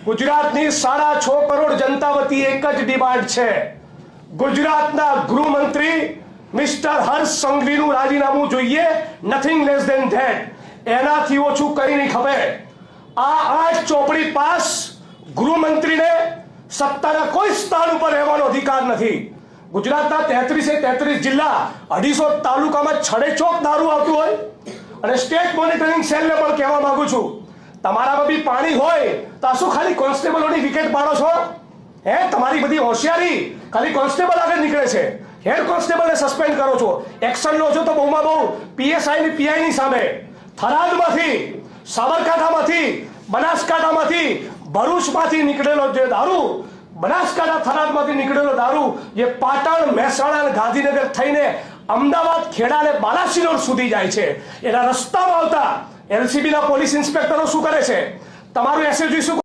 ગુજરાતની 6.5 કરોડ જનતા વતી એક જ ડિમાન્ડ છે। ગુજરાતના ગૃહમંત્રી મિસ્ટર હર્ષ સંઘવીનું રાજીનામું જોઈએ, નથિંગ લેસ ધેન ધેટ। એનાથી ઓછું કંઈ નહીં ખપે। આ 8 ચોપડી પાસ ગૃહમંત્રીને સત્તાના કોઈ સ્થાન ઉપર રહેવાનો અધિકાર નથી। ગુજરાતના 33 જિલ્લા 250 તાલુકામાં છડેચોક દારૂ આવતું હોય અને સ્ટેટ મોનિટરિંગ સેલને પણ કહેવા માંગુ છું, તમારામાં બી પાણી હોય તો શું ખાલી કોન્સ્ટેબલોની વિકેટ પાડો છો? હે, તમારી બધી હોશિયારી ખાલી કોન્સ્ટેબલ આગળ નીકળે છે, હેડ કોન્સ્ટેબલને સસ્પેન્ડ કરો છો, એક્શન લો છો તો બહુમાં બહુ પીએસઆઈ ની પીઆઈ ની સામે। થરાદમાંથી, સાબરકાંઠામાંથી, બનાસકાંઠામાંથી, ભરૂચમાંથી નીકળેલો જે દારૂ, બનાસકાંઠા થરાદમાંથી નીકળેલો દારૂ જે પાટણ, મહેસાણા અને ગાંધીનગર થઈને અમદાવાદ, ખેડા અને બાલાસિનોર સુધી જાય છે, એના રસ્તામાં આવતા એલસીબી ના પોલીસ ઇન્સ્પેક્ટરો શું કરે છે? તમારું એસએસજી શું